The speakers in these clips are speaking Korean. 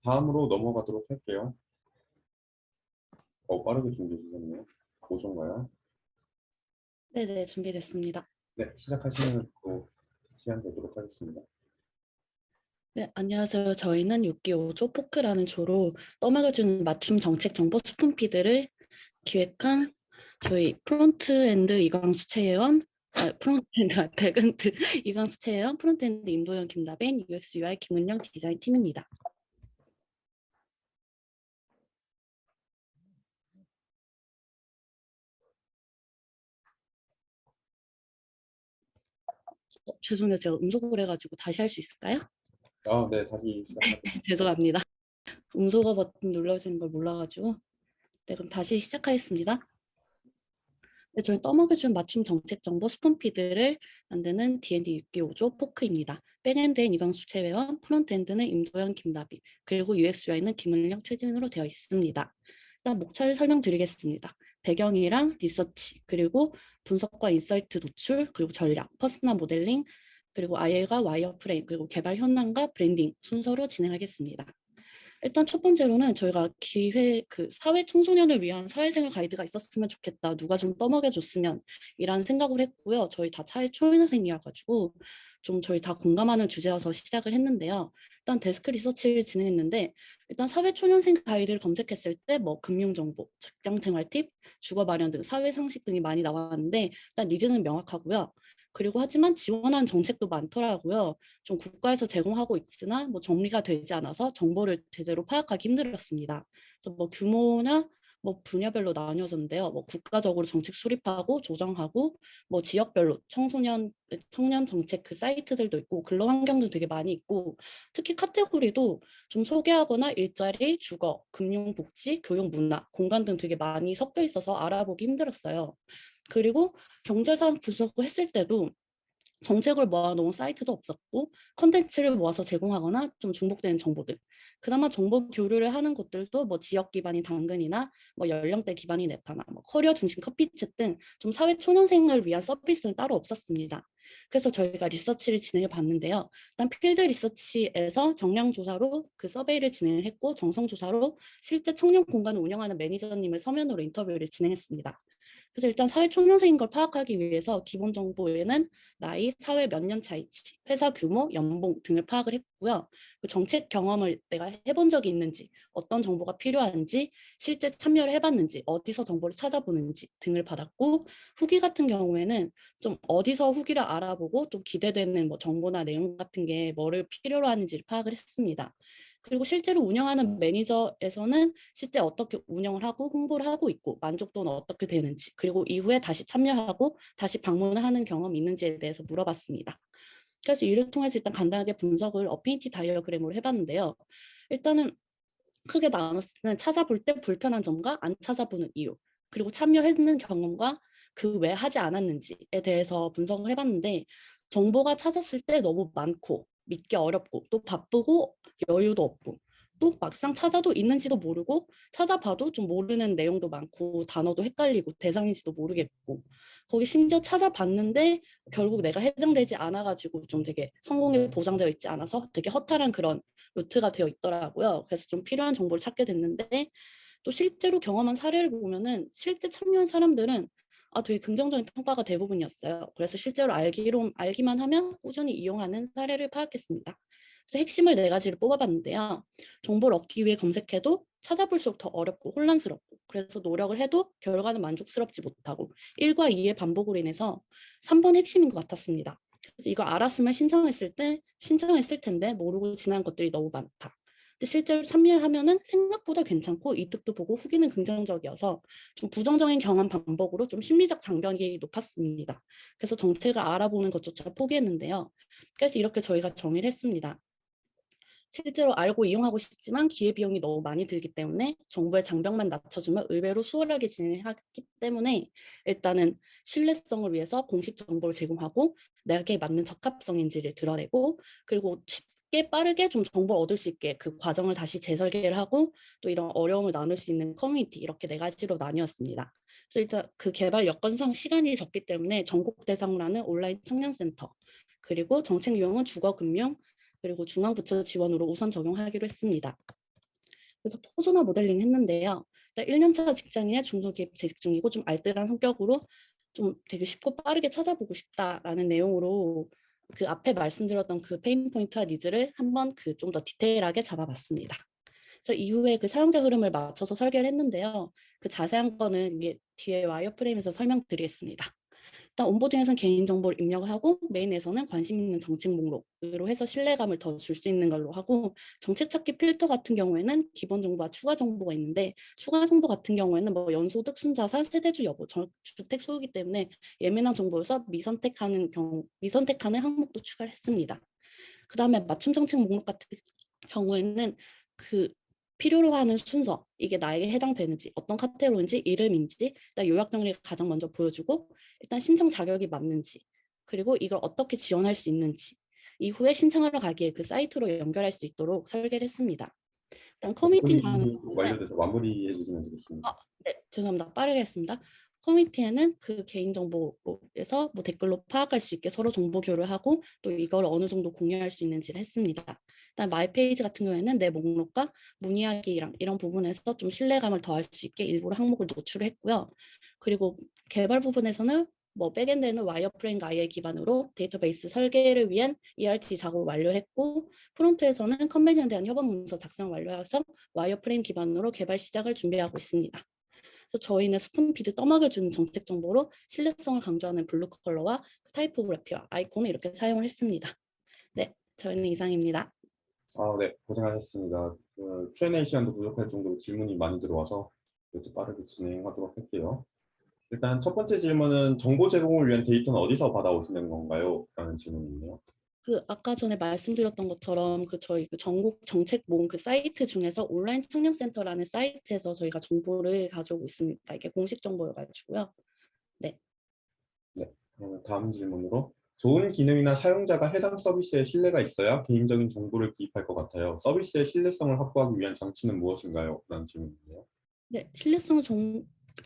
다음으로 넘어가도록 할게요. 빠르게 준비해 주셨네요. 보정가요? 네네, 준비됐습니다. 네, 시작하시면 또 시간 되도록 하겠습니다. 네, 안녕하세요. 저희는 6기 5조 포크라는 조로 떠먹여주는 맞춤 정책 정보 스푼피드를 기획한 저희 프론트엔드 이광수 최예원, 프론트엔드 백은트 이광수 최예원, 프론트엔드 임도현 김다빈, UX UI 김은영 디자인 팀입니다. 죄송해요. 제가 음소거를 해가지고 다시 할 수 있을까요? 네, 다시 시작하겠습니다. 죄송합니다. 음소거 버튼 눌러주는 걸 몰라가지고. 네, 그럼 다시 시작하겠습니다. 네, 저희 떠먹여준 맞춤 정책 정보 스푼피드를 만드는 D&D 6기 5조 포크입니다. 백엔드엔 이광수 최회원, 프론트엔드는 임도현 김다빈, 그리고 UX UI는 김은령 최진으로 되어 있습니다. 일단 목차를 설명드리겠습니다. 배경이랑 리서치, 그리고 분석과 인사이트 도출, 그리고 전략, 퍼스널 모델링, 그리고 IL과 와이어프레임, 그리고 개발 현황과 브랜딩 순서로 진행하겠습니다. 일단 첫 번째로는 저희가 사회 청소년을 위한 사회생활 가이드가 있었으면 좋겠다. 누가 좀 떠먹여 줬으면 이라는 생각을 했고요. 저희 다 사회 초년생이어가지고 좀 저희 다 공감하는 주제여서 시작을 했는데요. 일단 데스크 리서치를 진행했는데 일단 사회 초년생 가이드를 검색했을 때 뭐 금융정보, 직장생활 팁, 주거 마련 등 사회 상식 등이 많이 나왔는데 일단 니즈는 명확하고요. 그리고 하지만 지원하는 정책도 많더라고요. 좀 국가에서 제공하고 있으나 뭐 정리가 되지 않아서 정보를 제대로 파악하기 힘들었습니다. 그래서 뭐 규모나 뭐 분야별로 나뉘어졌는데요. 뭐 국가적으로 정책 수립하고 조정하고 뭐 지역별로 청년 정책 그 사이트들도 있고 근로 환경도 되게 많이 있고 특히 카테고리도 좀 소개하거나 일자리, 주거, 금융복지, 교육 문화, 공간 등 되게 많이 섞여 있어서 알아보기 힘들었어요. 그리고 경제상 분석을 했을 때도 정책을 모아놓은 사이트도 없었고 컨텐츠를 모아서 제공하거나 좀 중복되는 정보들 그나마 정보 교류를 하는 곳들도 뭐 지역 기반인 당근이나 뭐 연령대 기반인 네타나 뭐 커리어 중심 커피챗 등 좀 사회 초년생을 위한 서비스는 따로 없었습니다. 그래서 저희가 리서치를 진행해 봤는데요. 일단 필드 리서치에서 정량 조사로 그 서베이를 진행했고 정성 조사로 실제 청년 공간을 운영하는 매니저님을 서면으로 인터뷰를 진행했습니다. 그래서 일단 사회 초년생인 걸 파악하기 위해서 기본 정보에는 나이, 사회 몇 년 차이치, 회사 규모, 연봉 등을 파악을 했고요. 그 정책 경험을 내가 해본 적이 있는지, 어떤 정보가 필요한지, 실제 참여를 해봤는지, 어디서 정보를 찾아보는지 등을 받았고 후기 같은 경우에는 좀 어디서 후기를 알아보고 좀 기대되는 뭐 정보나 내용 같은 게 뭐를 필요로 하는지를 파악을 했습니다. 그리고 실제로 운영하는 매니저에서는 실제 어떻게 운영을 하고 홍보를 하고 있고 만족도는 어떻게 되는지 그리고 이후에 다시 참여하고 다시 방문을 하는 경험이 있는지에 대해서 물어봤습니다. 그래서 이를 통해서 일단 간단하게 분석을 어피니티 다이어그램으로 해봤는데요. 일단은 크게 나눴을 때는 찾아볼 때 불편한 점과 안 찾아보는 이유 그리고 참여했는 경험과 그 왜 하지 않았는지에 대해서 분석을 해봤는데 정보가 찾았을 때 너무 많고 믿기 어렵고 또 바쁘고 여유도 없고 또 막상 찾아도 있는지도 모르고 찾아봐도 좀 모르는 내용도 많고 단어도 헷갈리고 대상인지도 모르겠고 거기 심지어 찾아봤는데 결국 내가 해당되지 않아가지고 좀 되게 성공이 보장되어 있지 않아서 되게 허탈한 그런 루트가 되어 있더라고요. 그래서 좀 필요한 정보를 찾게 됐는데 또 실제로 경험한 사례를 보면은 실제 참여한 사람들은 되게 긍정적인 평가가 대부분이었어요. 그래서 실제로 알기만 하면 꾸준히 이용하는 사례를 파악했습니다. 그래서 핵심을 네 가지를 뽑아봤는데요. 정보를 얻기 위해 검색해도 찾아볼수록 더 어렵고 혼란스럽고 그래서 노력을 해도 결과는 만족스럽지 못하고 1과 2의 반복으로 인해서 3번 핵심인 것 같았습니다. 그래서 이걸 알았으면 신청했을 텐데 모르고 지난 것들이 너무 많다. 근데 실제로 참여하면은 생각보다 괜찮고 이득도 보고 후기는 긍정적이어서 좀 부정적인 경험 반복으로 좀 심리적 장벽이 높았습니다. 그래서 정책을 알아보는 것조차 포기했는데요. 그래서 이렇게 저희가 정의를 했습니다. 실제로 알고 이용하고 싶지만 기회비용이 너무 많이 들기 때문에 정보의 장벽만 낮춰주면 의외로 수월하게 진행하기 때문에 일단은 신뢰성을 위해서 공식 정보를 제공하고 내게 맞는 적합성인지를 드러내고 그리고 쉽게 빠르게 좀 정보를 얻을 수 있게 그 과정을 다시 재설계를 하고 또 이런 어려움을 나눌 수 있는 커뮤니티 이렇게 네 가지로 나뉘었습니다. 그래서 일단 그 개발 여건상 시간이 적기 때문에 전국 대상으로 하는 온라인 청년센터 그리고 정책 유형은 주거 금융 그리고 중앙부처 지원으로 우선 적용하기로 했습니다. 그래서 퍼소나 모델링 했는데요. 일단 1년차 직장인의 중소기업 재직 중이고 좀 알뜰한 성격으로 좀 되게 쉽고 빠르게 찾아보고 싶다라는 내용으로 그 앞에 말씀드렸던 그 페인 포인트와 니즈를 한번 그 좀 더 디테일하게 잡아봤습니다. 그래서 이후에 그 사용자 흐름을 맞춰서 설계를 했는데요. 그 자세한 거는 이게 뒤에 와이어프레임에서 설명드리겠습니다. 일단 온보딩에서는 개인정보를 입력을 하고 메인에서는 관심 있는 정책 목록으로 해서 신뢰감을 더 줄 수 있는 걸로 하고 정책 찾기 필터 같은 경우에는 기본 정보와 추가 정보가 있는데 추가 정보 같은 경우에는 뭐 연소득, 순자산, 세대주 여부, 주택 소유기 때문에 예민한 정보여서 미선택하는 항목도 추가를 했습니다. 그 다음에 맞춤 정책 목록 같은 경우에는 그 필요로 하는 순서, 이게 나에게 해당되는지, 어떤 카테고리인지, 이름인지 일단 요약 정리를 가장 먼저 보여주고 일단 신청 자격이 맞는지, 그리고 이걸 어떻게 지원할 수 있는지, 이후에 신청하러 가기에 그 사이트로 연결할 수 있도록 설계를 했습니다. 일단 커뮤니티 가는 마무리 완료돼서 마무리해 주시면 되겠습니다. 네, 죄송합니다. 빠르게 했습니다. 커뮤니티에는 그 개인정보에서 뭐 댓글로 파악할 수 있게 서로 정보 교류하고 또 이걸 어느 정도 공유할 수 있는지를 했습니다. 일단 마이페이지 같은 경우에는 내 목록과 문의하기랑 이런 부분에서 좀 신뢰감을 더할 수 있게 일부러 항목을 노출을 했고요. 그리고 개발 부분에서는 뭐 백엔드에는 와이어프레임 IE 기반으로 데이터베이스 설계를 위한 ERT 작업을 완료했고 프론트에서는 컨벤션에 대한 협업 문서 작성 완료해서 와이어프레임 기반으로 개발 시작을 준비하고 있습니다. 그래서 저희는 스푼피드 떠먹여주는 정책 정보로 신뢰성을 강조하는 블루 컬러와 타이포그래피와 아이콘을 이렇게 사용을 했습니다. 네, 저희는 이상입니다. 네, 고생하셨습니다. Q&A 시간도 부족할 정도로 질문이 많이 들어와서 이것도 빠르게 진행하도록 할게요. 일단 첫 번째 질문은 정보 제공을 위한 데이터는 어디서 받아오시는 건가요? 라는 질문이네요. 그 아까 전에 말씀드렸던 것처럼 그 저희 그 전국 정책 모ım 그 사이트 중에서 온라인 청년센터라는 사이트에서 저희가 정보를 가져오고 있습니다. 이게 공식 정보여가지고요. 네. 네, 그러면 다음 질문으로 좋은 기능이나 사용자가 해당 서비스에 신뢰가 있어야 개인적인 정보를 기입할 것 같아요. 서비스의 신뢰성을 확보하기 위한 장치는 무엇인가요? 라는 질문이네요. 네,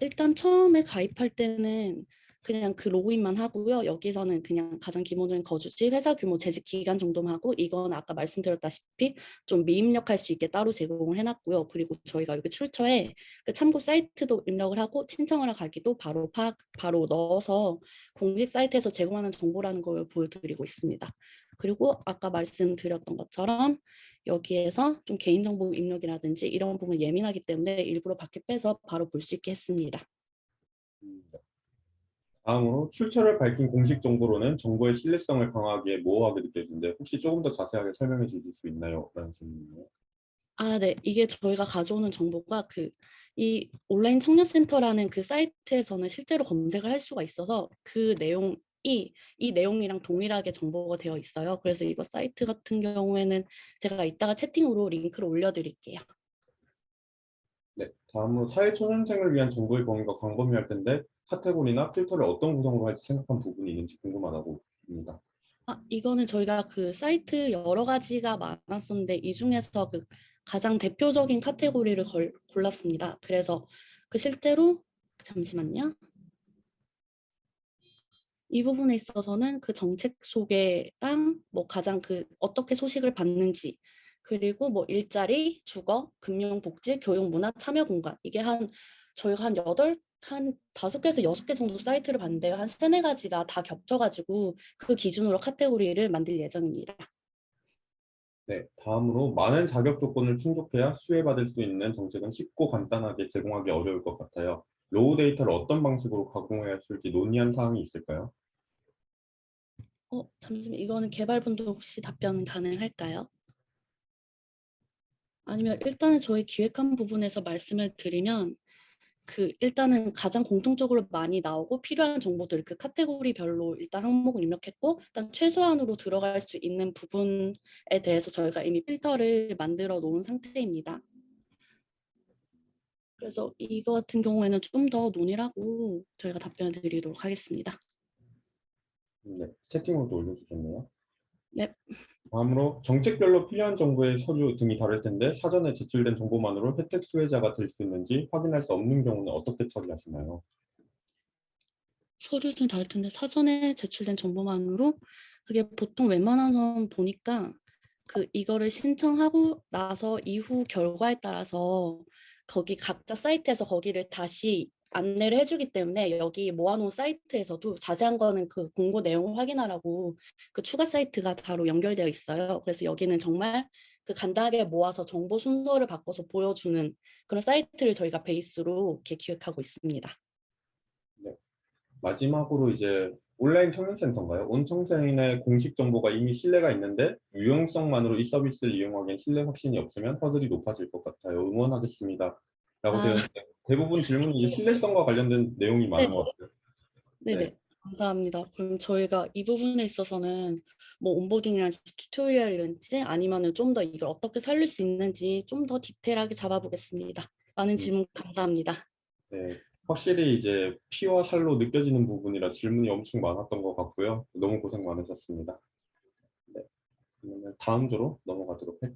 일단 처음에 가입할 때는 그냥 그 로그인만 하고요. 여기서는 그냥 가장 기본적인 거주지, 회사 규모, 재직 기간 정도만 하고 이건 아까 말씀드렸다시피 좀 미입력할 수 있게 따로 제공을 해놨고요. 그리고 저희가 여기 출처에 그 참고 사이트도 입력을 하고 신청하러 가기도 바로 넣어서 공식 사이트에서 제공하는 정보라는 걸 보여드리고 있습니다. 그리고 아까 말씀드렸던 것처럼 여기에서 좀 개인정보 입력이라든지 이런 부분 예민하기 때문에 일부러 밖에 빼서 바로 볼 수 있게 했습니다. 네. 다음으로 출처를 밝힌 공식 정보로는 정보의 신뢰성을 강화하기에 모호하게 느껴지는데 혹시 조금 더 자세하게 설명해 주실 수 있나요? 라는 질문이네요. 네. 이게 저희가 가져오는 정보가 이 온라인 청년센터라는 그 사이트에서는 실제로 검색을 할 수가 있어서 그 내용이 이 내용이랑 동일하게 정보가 되어 있어요. 그래서 이거 사이트 같은 경우에는 제가 이따가 채팅으로 링크를 올려드릴게요. 네, 다음으로 사회초년생을 위한 정보의 범위가 광범위할 텐데 카테고리나 필터를 어떤 구성으로 할지 생각한 부분이 있는지 궁금하다고 합니다. 이거는 저희가 그 사이트 여러 가지가 많았었는데 이 중에서 그 가장 대표적인 카테고리를 골랐습니다. 그래서 그 실제로 잠시만요. 이 부분에 있어서는 그 정책 소개랑 뭐 가장 그 어떻게 소식을 받는지 그리고 뭐 일자리, 주거, 금융, 복지, 교육, 문화, 참여 공간 이게 저희가 한 5개에서 6개 정도 사이트를 봤는데요. 한 3-4가지가 다 겹쳐가지고 그 기준으로 카테고리를 만들 예정입니다. 네, 다음으로 많은 자격 조건을 충족해야 수혜받을 수 있는 정책은 쉽고 간단하게 제공하기 어려울 것 같아요. 로우 데이터를 어떤 방식으로 가공해야 할지 논의한 사항이 있을까요? 잠시만 이거는 개발분도 혹시 답변 가능할까요? 아니면 일단은 저희 기획한 부분에서 말씀을 드리면 일단은 가장 공통적으로 많이 나오고 필요한 정보들 그 카테고리별로 일단 항목을 입력했고 일단 최소한으로 들어갈 수 있는 부분에 대해서 저희가 이미 필터를 만들어 놓은 상태입니다. 그래서 이거 같은 경우에는 좀 더 논의를 하고 저희가 답변을 드리도록 하겠습니다. 네, 채팅으로도 올려주셨네요. 네. 다음으로 정책별로 필요한 정보의 서류 등이 다를 텐데 사전에 제출된 정보만으로 혜택 수혜자가 될 수 있는지 확인할 수 없는 경우는 어떻게 처리하시나요? 서류 등이 다를 텐데 사전에 제출된 정보만으로 그게 보통 웬만한 선 보니까 이거를 신청하고 나서 이후 결과에 따라서 거기 각자 사이트에서 거기를 다시 안내를 해주기 때문에 여기 모아놓은 사이트에서도 자세한 거는 그 공고 내용을 확인하라고 그 추가 사이트가 바로 연결되어 있어요. 그래서 여기는 정말 그 간단하게 모아서 정보 순서를 바꿔서 보여주는 그런 사이트를 저희가 베이스로 이렇게 기획하고 있습니다. 네. 마지막으로 이제 온라인 청년센터인가요? 온 청소년의 공식 정보가 이미 신뢰가 있는데 유용성만으로 이 서비스를 이용하기엔 신뢰 확신이 없으면 허들이 높아질 것 같아요. 응원하겠습니다. 라고 되어 아, 있는데 대부분 질문이 이제 신뢰성과 관련된 내용이 많은 네. 것 같아요. 네. 네네. 감사합니다. 그럼 저희가 이 부분에 있어서는 뭐 온보딩이라든지 튜토리얼이든지 아니면은 좀 더 이걸 어떻게 살릴 수 있는지 좀 더 디테일하게 잡아보겠습니다. 많은 음, 질문 감사합니다. 네. 확실히 이제 피와 살로 느껴지는 부분이라 질문이 엄청 많았던 것 같고요. 너무 고생 많으셨습니다. 네. 그러면 다음 조로 넘어가도록 할게요.